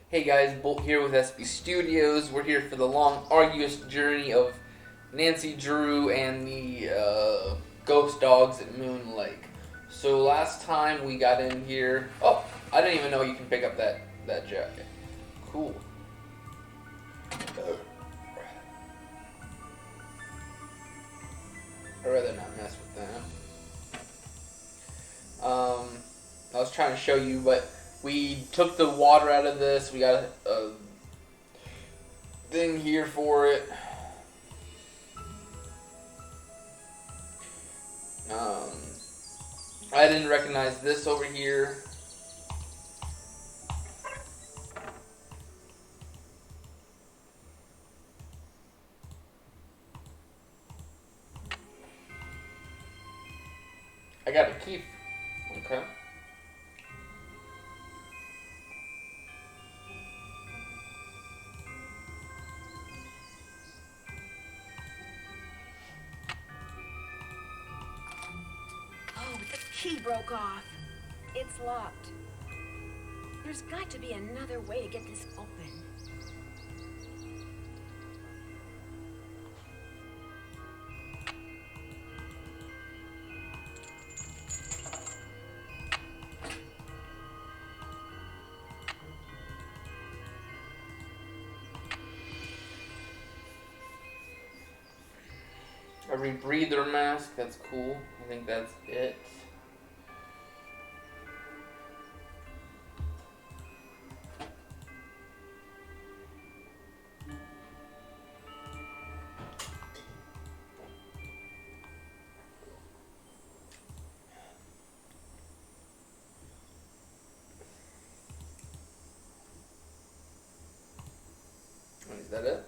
Hey guys, Bolt here with SB Studios. We're here for the long, arduous journey of Nancy Drew and the ghost dogs at Moon Lake. So last time we got in here. Oh, I didn't even know you can pick up that jacket. Cool. I'd rather not mess with that. I was trying to show you, but we took the water out of this. We got a thing here for it. Um, I didn't recognize this over here. I got a key. Okay. Oh, the key broke off. It's locked. There's got to be another way to get this open. A rebreather mask. That's cool. I think that's it. Is that it?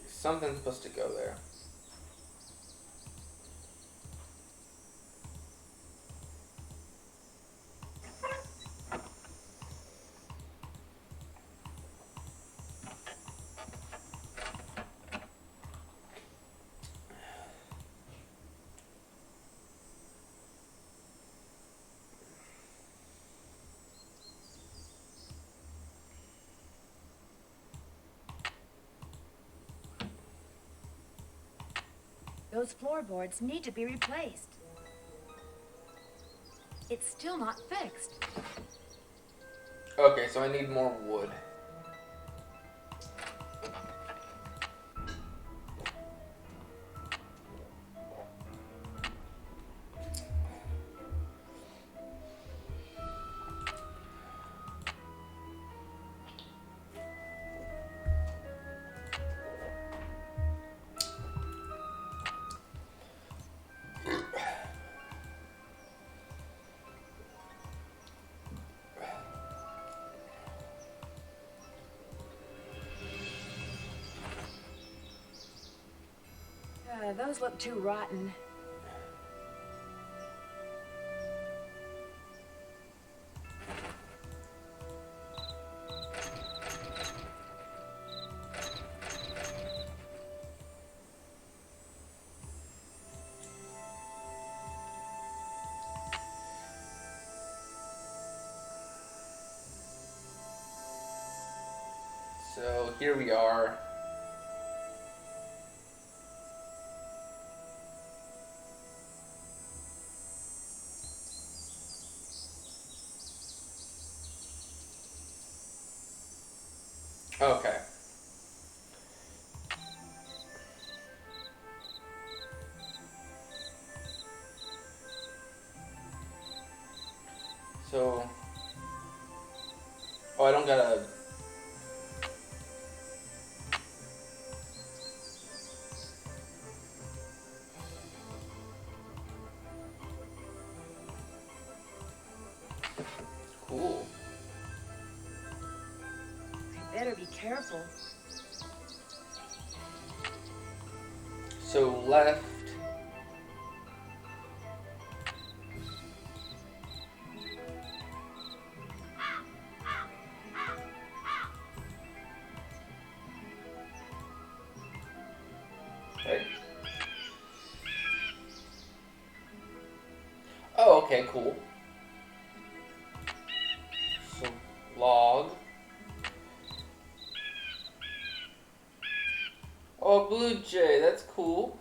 Something's supposed to go there. Those floorboards need to be replaced. It's still not fixed. Okay, so I need more wood. Those look too rotten. So here we are. Okay. So, oh, I don't gotta. Cool. I better be careful. So left. Right. okay, cool. So, log. Oh, blue jay, that's cool.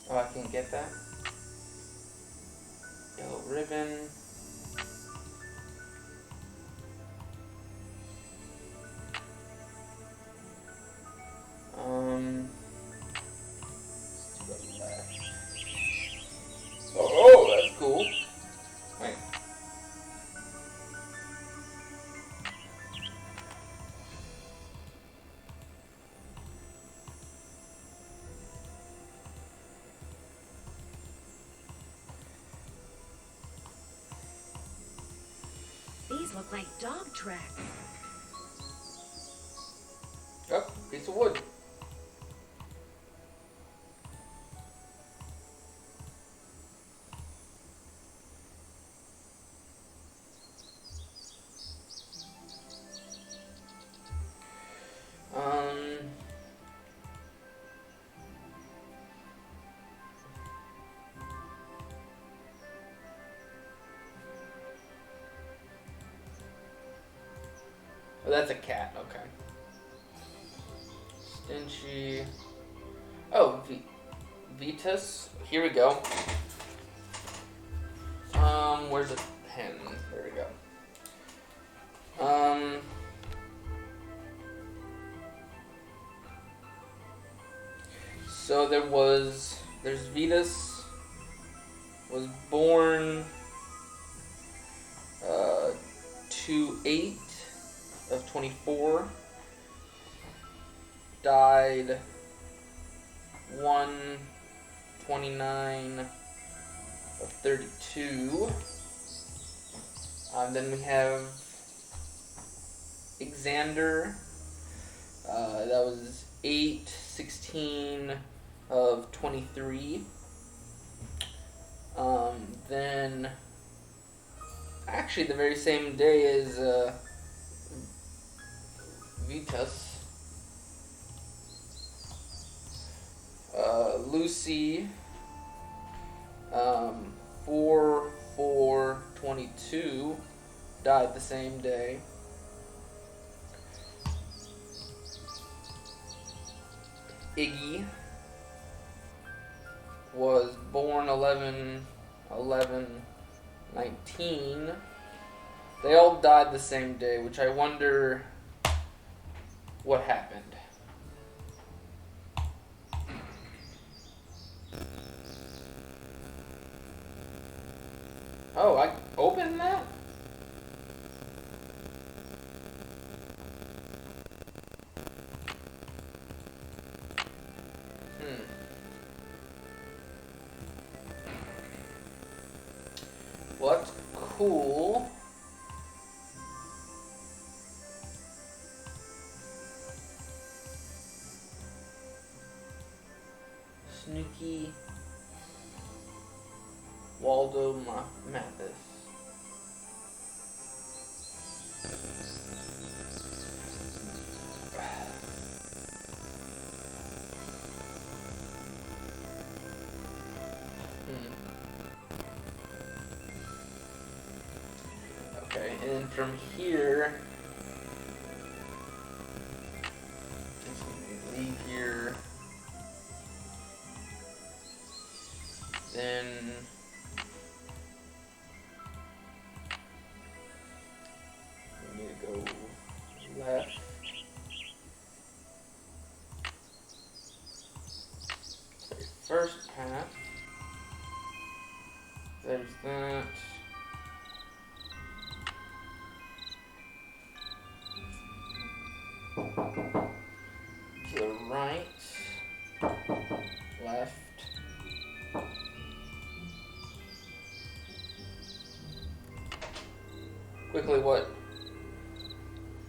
Oh, I can't get that. Yellow ribbon. Let's do that. Oh, that's cool. Wait. These look like dog tracks. Oh, piece of wood. Oh, that's a cat. Okay. Stinchy. Oh, Vitas. Here we go. Where's the pen? There we go. So there's Vitas was born 2/8 of 24. Died 1/29 of 32. Then we have Xander. That was 8/16 of 23. Then, actually, the very same day as Vitas. Lucy. 4/4/22. Died the same day. Iggy was born 11/11/19. They all died the same day, which I wonder what happened. Oh, I opened that? Well, that's cool. Snooky Waldo Mathis. Okay, and from here, leave here. Then we need to go left. First path. There's that. To the right. Left. Quickly, what?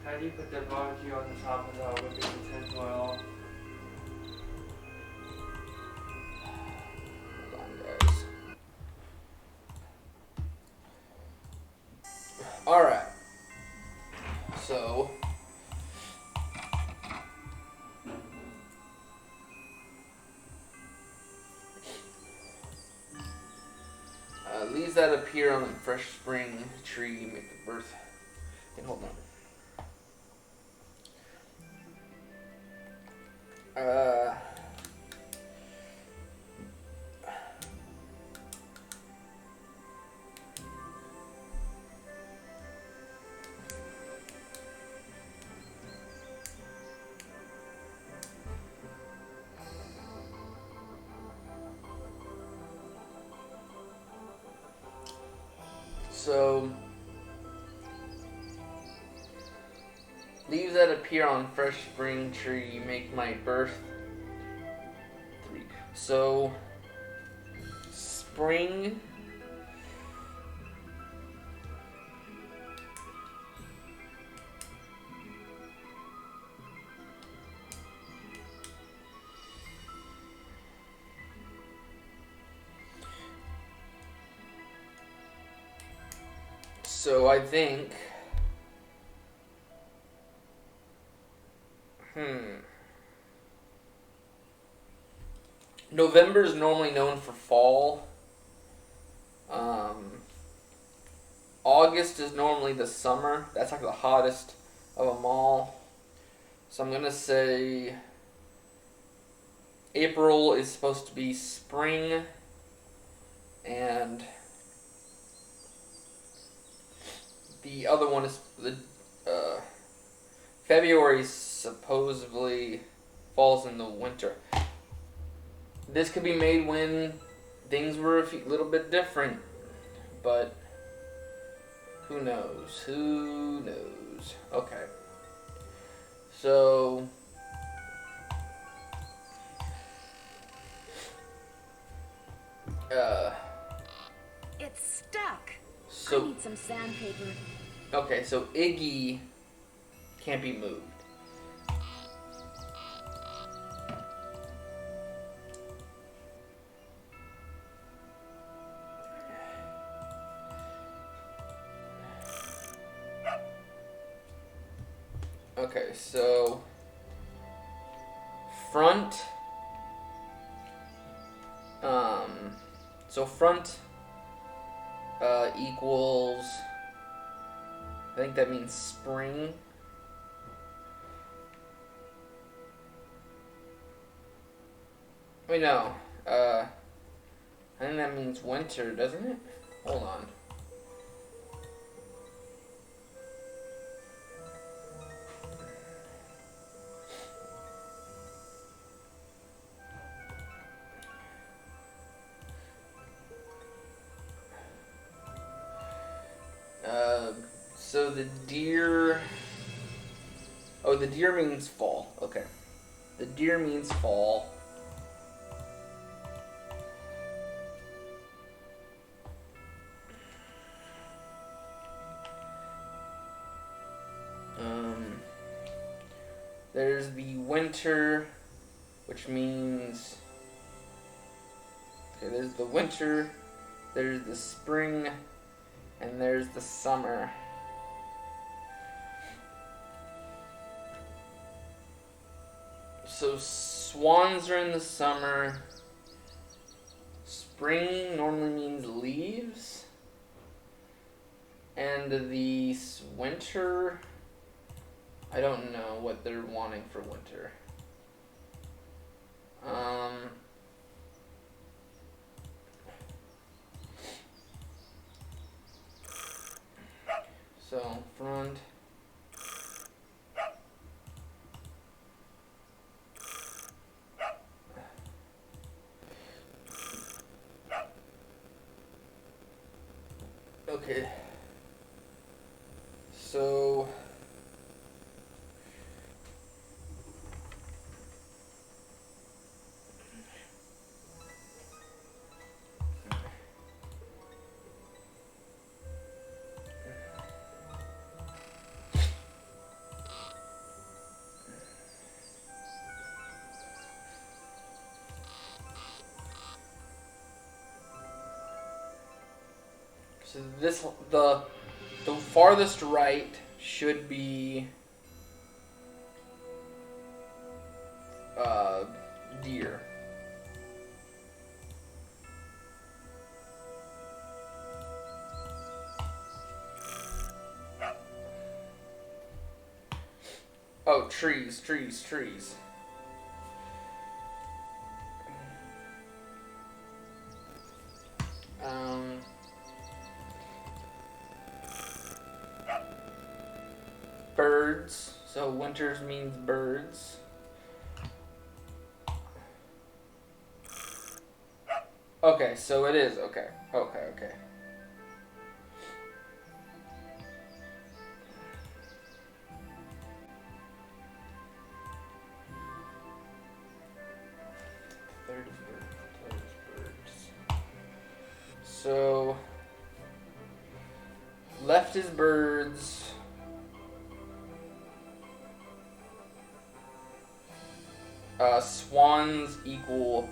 How do you put the barbecue on the top of the whipping tinfoil? Hold on, guys. Alright. So. that appear on the fresh spring tree make the birth. And hold on. So, leaves that appear on fresh spring tree make my birth. 3. So, spring. So I think, November is normally known for fall. August is normally the summer. That's like the hottest of them all. So I'm gonna say April is supposed to be spring, and the other one is the February supposedly falls in the winter. This could be made when things were a little bit different, but who knows? Who knows? Okay. So It's stuck. so I need some sandpaper. okay, so Iggy can't be moved. Okay, so front. So front equals. I think that means spring. Wait, no. I think that means winter, doesn't it? Hold on. So the deer. Oh, the deer means fall. Okay. The deer means fall. There's the winter, which means. Okay, there's the winter, there's the spring, and there's the summer. So swans are in the summer. Spring normally means leaves. And the winter, I don't know what they're wanting for winter. So front. Okay. So this the farthest right should be deer. Oh, trees. Um, birds. So winters means birds. Okay, so it is. Okay. Third is birds. So left is birds. Swans equal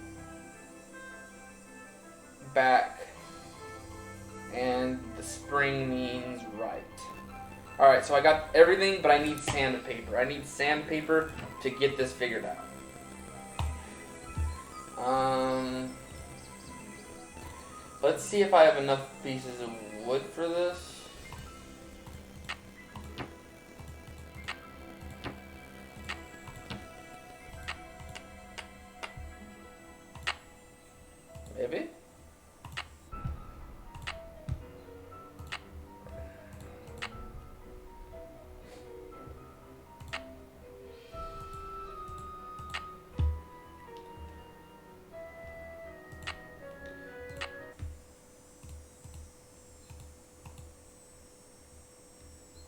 back, and the spring means right. Alright, so I got everything, but I need sandpaper. I need sandpaper to get this figured out. Let's see if I have enough pieces of wood for this. Maybe?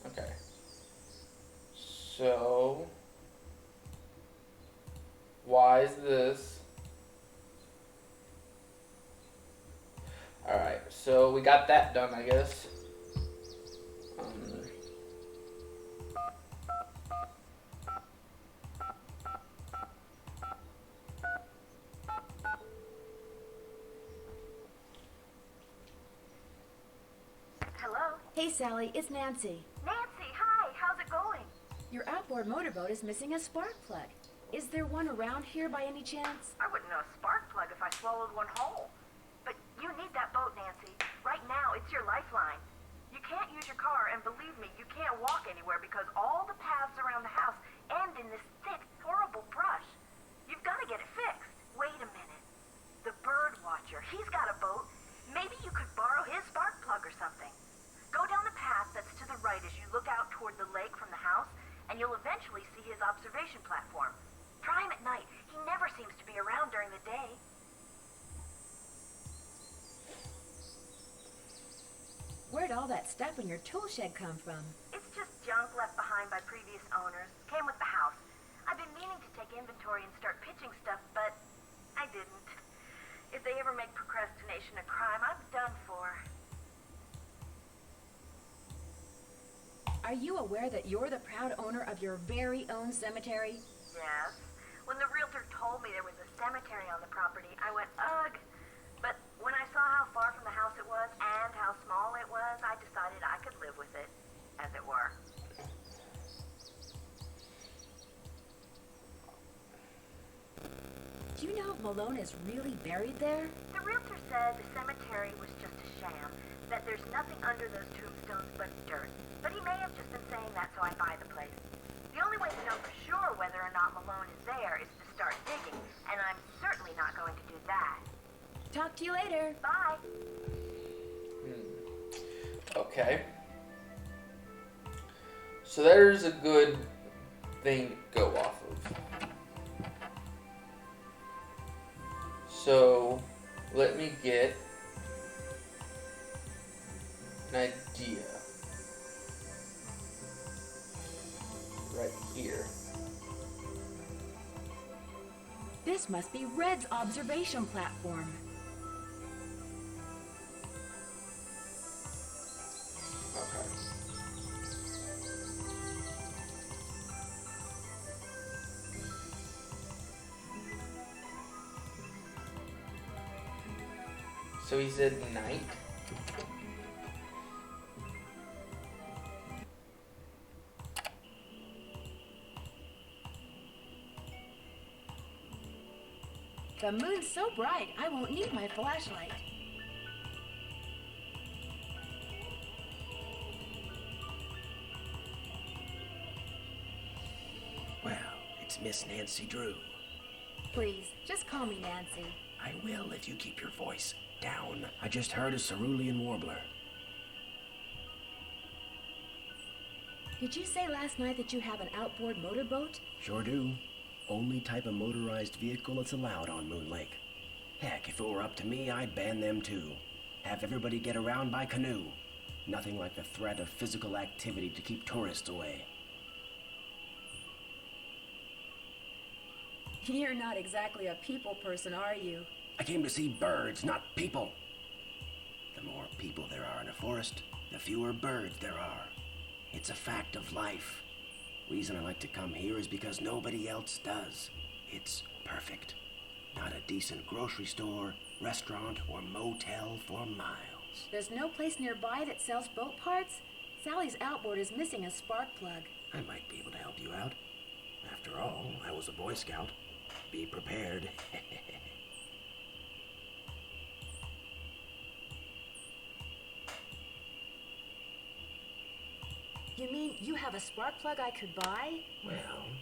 Okay. So, why is this? Alright, so we got that done, I guess. Hello? Hey Sally, it's Nancy. Nancy, hi. How's it going? Your outboard motorboat is missing a spark plug. Is there one around here by any chance? I wouldn't know a spark plug if I swallowed one whole. But you need that boat, Nancy. Right now, it's your lifeline. You can't use your car, and believe me, you can't walk anywhere because all the paths around the house end in this thick, horrible brush. You've got to get it fixed. Wait a minute. The bird watcher, he's got a boat. Maybe you could borrow his spark plug or something. Go down the path that's to the right as you look out toward the lake from the house, and you'll eventually see his observation platform. Try him at night. He never seems to be around during the day. Where'd all that stuff in your tool shed come from? It's just junk left behind by previous owners. Came with the house. I've been meaning to take inventory and start pitching stuff, but I didn't. If they ever make procrastination a crime, I'm done for. Are you aware that you're the proud owner of your very own cemetery? Yes. When the realtor told me there was a cemetery on the property, I went, ugh. But when I saw how far from the house it was and how small it was, I decided I could live with it, as it were. Do you know if Malone is really buried there? The realtor said the cemetery was just a sham, that there's nothing under those tombstones but dirt. But he may have just been saying that so I buy the place. The only way to know for sure whether or not Malone is there is to start digging, and I'm certainly not going to do that. Talk to you later. Bye. Okay. So there's a good thing to go off of. So let me get an idea right here. This must be Red's observation platform. Okay. So he said night. The moon's so bright, I won't need my flashlight. It's Miss Nancy Drew. Please, just call me Nancy. I will if you keep your voice down. I just heard a cerulean warbler. Did you say last night that you have an outboard motorboat? Sure do. Only type of motorized vehicle that's allowed on Moon Lake. Heck, if it were up to me, I'd ban them too. Have everybody get around by canoe. Nothing like the threat of physical activity to keep tourists away. You're not exactly a people person, are you? I came to see birds, not people. The more people there are in a forest, the fewer birds there are. It's a fact of life. Reason I like to come here is because nobody else does. It's perfect. Not a decent grocery store, restaurant, or motel for miles. There's no place nearby that sells boat parts? Sally's outboard is missing a spark plug. I might be able to help you out. After all, I was a Boy Scout. Be prepared. You mean you have a spark plug I could buy? Well,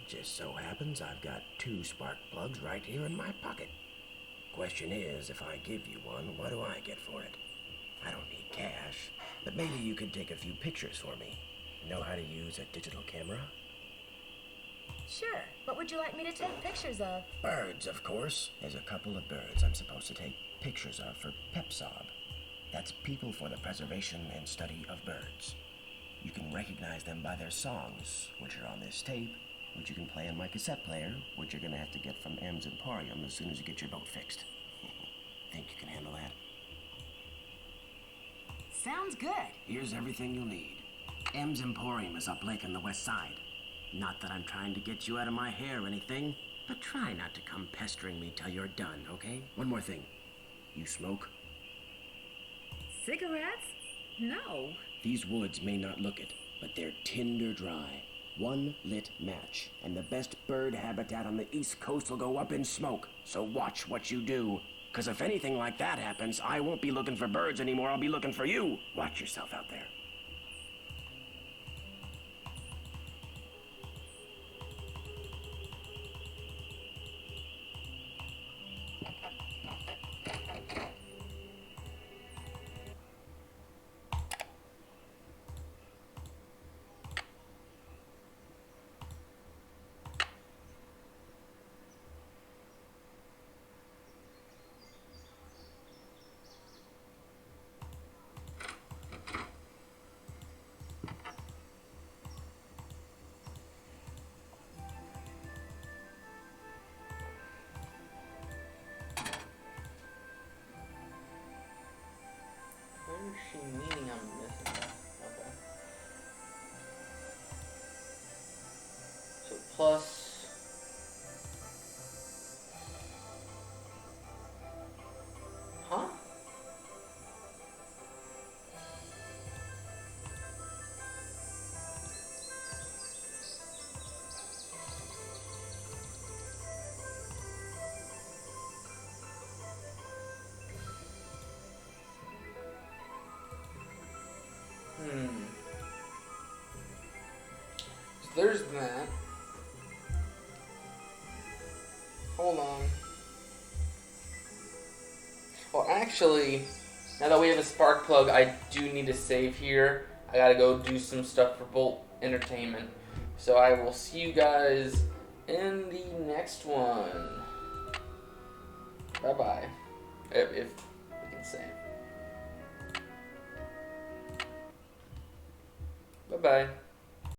just so happens I've got 2 spark plugs right here in my pocket. Question is, if I give you one, what do I get for it? I don't need cash, but maybe you could take a few pictures for me. Know how to use a digital camera? Sure. What would you like me to take pictures of? Birds, of course. There's a couple of birds I'm supposed to take pictures of for PEPSOB. That's People for the Preservation and Study of Birds. You can recognize them by their songs, which are on this tape, which you can play on my cassette player, which you're gonna have to get from M's Emporium as soon as you get your boat fixed. Think you can handle that? Sounds good. Here's everything you'll need. M's Emporium is up lake on the west side. Not that I'm trying to get you out of my hair or anything, but try not to come pestering me till you're done, okay? One more thing. You smoke? Cigarettes? No. These woods may not look it, but they're tinder dry. One lit match, and the best bird habitat on the East Coast will go up in smoke. So watch what you do. 'Cause if anything like that happens, I won't be looking for birds anymore. I'll be looking for you. Watch yourself out there. What is she meaning I'm missing that? Okay. So plus... Huh? So there's that. Hold on. Well, actually, now that we have a spark plug, I do need to save here. I gotta go do some stuff for Bolt Entertainment. So I will see you guys in the next one. Bye-bye. If we can save. Bye-bye.